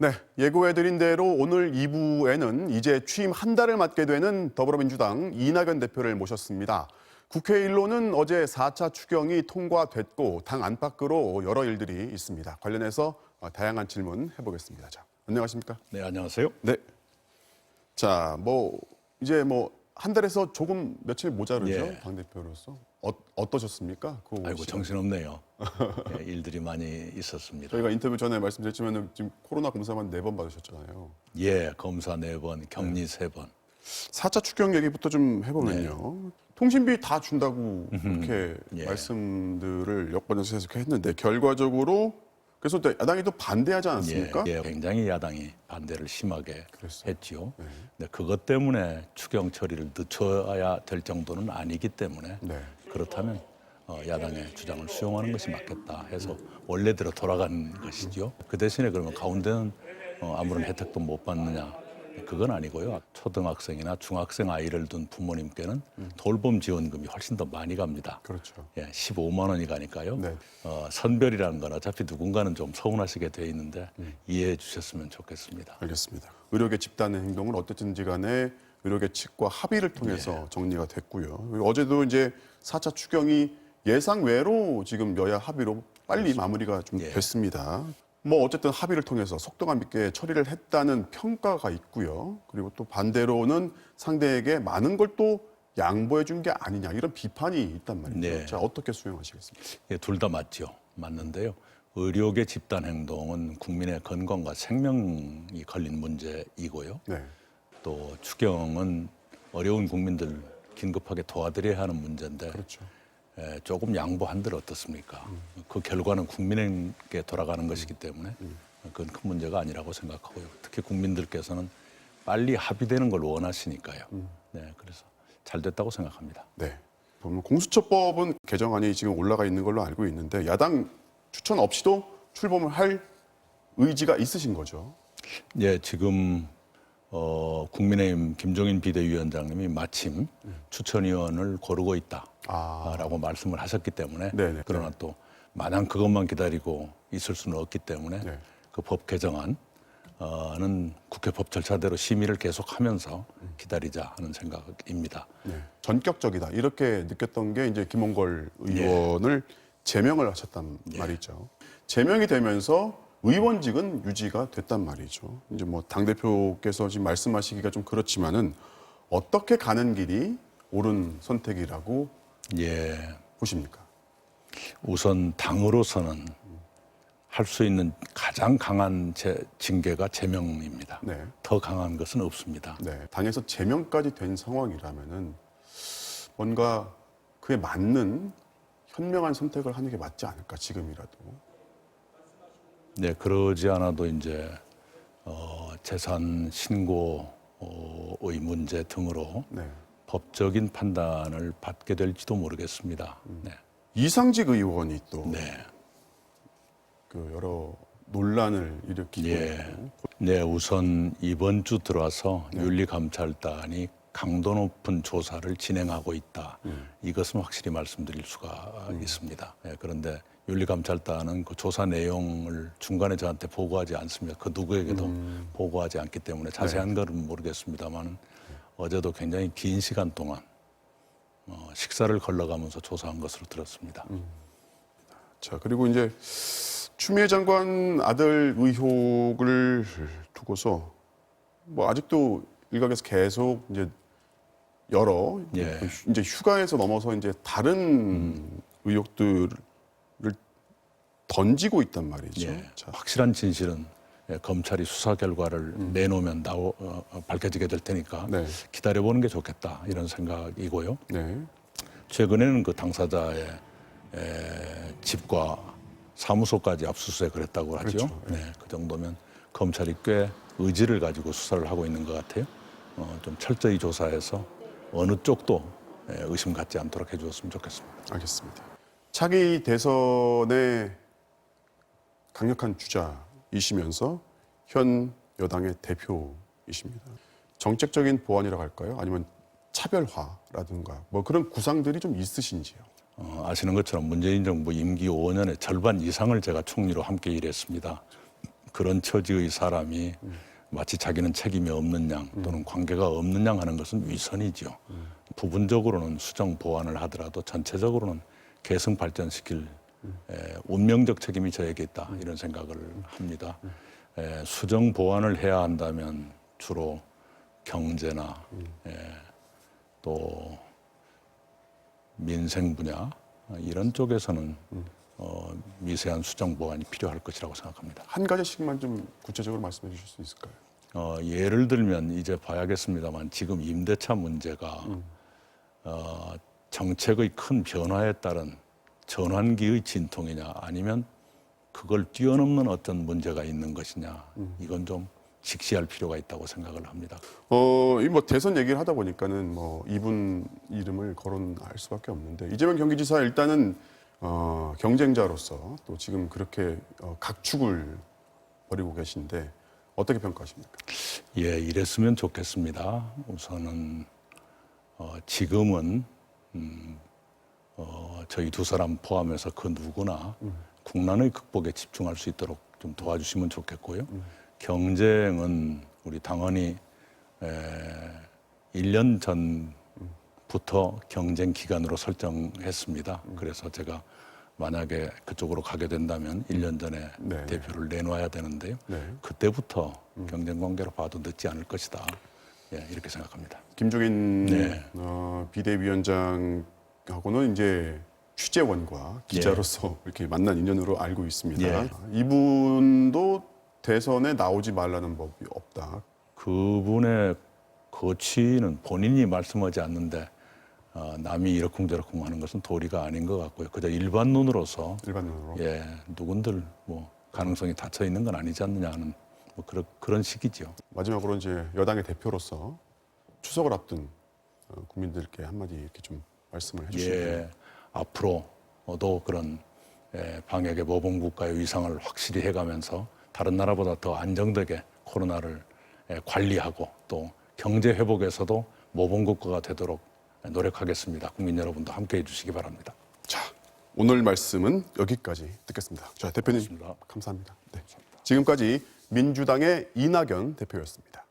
네, 예고해드린 대로 오늘 2부에는 이제 취임 한 달을 맞게 되는 더불어민주당 이낙연 대표를 모셨습니다. 국회 일로는 어제 4차 추경이 통과됐고 당 안팎으로 여러 일들이 있습니다. 관련해서 다양한 질문 해보겠습니다. 자, 안녕하십니까? 네, 안녕하세요. 네. 자, 이제 한 달에서 조금 며칠 모자르죠? 예. 당대표로서. 어떠셨습니까? 아이고, 정신없네요. 네, 일들이 많이 있었습니다. 저희가 인터뷰 전에 말씀드렸지만 지금 코로나 검사만 4번 받으셨잖아요. 예, 검사 4번, 격리 3번. 4차 추경 얘기부터 좀 해보면요. 통신비 다 준다고 그렇게 예. 말씀들을 여권에서 계속 했는데 결과적으로 그래서 또 야당이 또 반대하지 않았습니까? 예, 굉장히 야당이 반대를 심하게 그랬어요. 했지요. 근데 그것 때문에 추경 처리를 늦춰야 될 정도는 아니기 때문에 네. 그렇다면 야당의 주장을 수용하는 것이 맞겠다 해서 원래대로 돌아간 것이죠. 그 대신에 그러면 가운데는 아무런 혜택도 못 받느냐. 그건 아니고요. 초등학생이나 중학생 아이를 둔 부모님께는 돌봄 지원금이 훨씬 더 많이 갑니다. 그렇죠. 예, 15만 원이 가니까요. 네. 선별이라는 건 어차피 누군가는 좀 서운하시게 돼 있는데 이해해 주셨으면 좋겠습니다. 알겠습니다. 의료계 집단의 행동은 어쨌든지 간에 의료계 측과 합의를 통해서 정리가 됐고요. 그리고 어제도 이제 4차 추경이 예상 외로 지금 여야 합의로 빨리 마무리가 좀 됐습니다. 어쨌든 합의를 통해서 속도감 있게 처리를 했다는 평가가 있고요. 그리고 또 반대로는 상대에게 많은 걸 또 양보해 준 게 아니냐 이런 비판이 있단 말이죠. 네. 자, 어떻게 수용하시겠습니까? 예, 둘 다 맞죠. 맞는데요. 의료계 집단 행동은 국민의 건강과 생명이 걸린 문제이고요. 네. 또 추경은 어려운 국민들 긴급하게 도와드려야 하는 문제인데 그렇죠. 조금 양보한들 어떻습니까? 그 결과는 국민에게 돌아가는 것이기 때문에 그건 큰 문제가 아니라고 생각하고요. 특히 국민들께서는 빨리 합의되는 걸 원하시니까요. 네, 그래서 잘 됐다고 생각합니다. 네. 보면 공수처법은 개정안이 지금 올라가 있는 걸로 알고 있는데 야당 추천 없이도 출범을 할 의지가 있으신 거죠? 예, 지금 국민의힘 김종인 비대위원장님이 마침 추천위원을 고르고 있다라고 말씀을 하셨기 때문에 네네. 그러나 또 마냥 그것만 기다리고 있을 수는 없기 때문에 네. 그 법 개정안은 국회 법 절차대로 심의를 계속하면서 기다리자 하는 생각입니다. 네. 전격적이다 이렇게 느꼈던 게 이제 김홍걸 의원을 제명을 하셨단 말이죠. 제명이 되면서 의원직은 유지가 됐단 말이죠. 이제 당대표께서 지금 말씀하시기가 좀 그렇지만은 어떻게 가는 길이 옳은 선택이라고 보십니까? 우선 당으로서는 할 수 있는 가장 강한 징계가 제명입니다. 네. 더 강한 것은 없습니다. 네. 당에서 제명까지 된 상황이라면은 뭔가 그에 맞는 현명한 선택을 하는 게 맞지 않을까 지금이라도. 네, 그러지 않아도 이제 재산 신고의 문제 등으로 법적인 판단을 받게 될지도 모르겠습니다. 네. 이상직 의원이 또 네. 그 여러 논란을 일으키고 있고. 네, 우선 이번 주 들어와서 윤리감찰단이 강도 높은 조사를 진행하고 있다. 이것은 확실히 말씀드릴 수가 있습니다. 네, 그런데 윤리감찰단은 그 조사 내용을 중간에 저한테 보고하지 않습니다. 그 누구에게도 보고하지 않기 때문에 자세한 것은 모르겠습니다만 어제도 굉장히 긴 시간 동안 식사를 걸러가면서 조사한 것으로 들었습니다. 자, 그리고 이제 추미애 장관 아들 의혹을 두고서 아직도 일각에서 계속 이제 여러 이제 휴가에서 넘어서 이제 다른 의혹들을 던지고 있단 말이죠. 자. 확실한 진실은 검찰이 수사 결과를 내놓으면 밝혀지게 될 테니까 기다려보는 게 좋겠다 이런 생각이고요. 네. 최근에는 그 당사자의 집과 사무소까지 압수수색을 했다고 하죠. 그렇죠. 네, 그 정도면 검찰이 꽤 의지를 가지고 수사를 하고 있는 것 같아요. 좀 철저히 조사해서 어느 쪽도 의심 갖지 않도록 해주었으면 좋겠습니다. 알겠습니다. 차기 대선의 강력한 주자이시면서 현 여당의 대표이십니다. 정책적인 보완이라고 할까요? 아니면 차별화라든가 그런 구상들이 좀 있으신지요? 아시는 것처럼 문재인 정부 임기 5년의 절반 이상을 제가 총리로 함께 일했습니다. 그런 처지의 사람이 마치 자기는 책임이 없는 양 또는 관계가 없는 양 하는 것은 위선이죠. 부분적으로는 수정 보완을 하더라도 전체적으로는 개성 발전시킬 운명적 책임이 저에게 있다 이런 생각을 합니다. 수정 보완을 해야 한다면 주로 경제나 또 민생 분야 이런 쪽에서는 미세한 수정 보완이 필요할 것이라고 생각합니다. 한 가지씩만 좀 구체적으로 말씀해 주실 수 있을까요? 예를 들면 이제 봐야겠습니다만 지금 임대차 문제가 정책의 큰 변화에 따른 전환기의 진통이냐 아니면 그걸 뛰어넘는 어떤 문제가 있는 것이냐 이건 좀 직시할 필요가 있다고 생각을 합니다. 이 뭐 대선 얘기를 하다 보니까는 뭐 이분 이름을 거론할 수밖에 없는데 이재명 경기지사 일단은 경쟁자로서 또 지금 그렇게 각축을 벌이고 계신데 어떻게 평가하십니까? 예, 이랬으면 좋겠습니다. 우선은 지금은 저희 두 사람 포함해서 그 누구나 국난의 극복에 집중할 수 있도록 좀 도와주시면 좋겠고요. 경쟁은 우리 당원이 1년 전부터 경쟁 기간으로 설정했습니다. 그래서 제가 만약에 그쪽으로 가게 된다면 1년 전에 네. 대표를 대표를 내놔야 되는데요. 네. 그때부터 경쟁 관계로 봐도 늦지 않을 것이다. 예, 이렇게 생각합니다. 김종인 네. 비대위원장하고는 이제 취재원과 기자로서 이렇게 만난 인연으로 알고 있습니다. 이분도 대선에 나오지 말라는 법이 없다. 그분의 거취는 본인이 말씀하지 않는데 남이 이러쿵저러쿵 하는 것은 도리가 아닌 것 같고요. 그저 일반론으로서 일반론으로. 예, 누군들 뭐 가능성이 닫혀 있는 건 아니지 않느냐 하는 뭐 그런 식이죠. 마지막으로 이제 여당의 대표로서 추석을 앞둔 국민들께 한마디 이렇게 좀 말씀을 해주시면. 예, 앞으로도 그런 방역의 모범 국가의 위상을 확실히 해가면서 다른 나라보다 더 안정되게 코로나를 관리하고 또 경제 회복에서도 모범 국가가 되도록 노력하겠습니다. 국민 여러분도 함께해 주시기 바랍니다. 자, 오늘 말씀은 여기까지 듣겠습니다. 자, 대표님 고맙습니다. 감사합니다. 네. 지금까지 민주당의 이낙연 대표였습니다.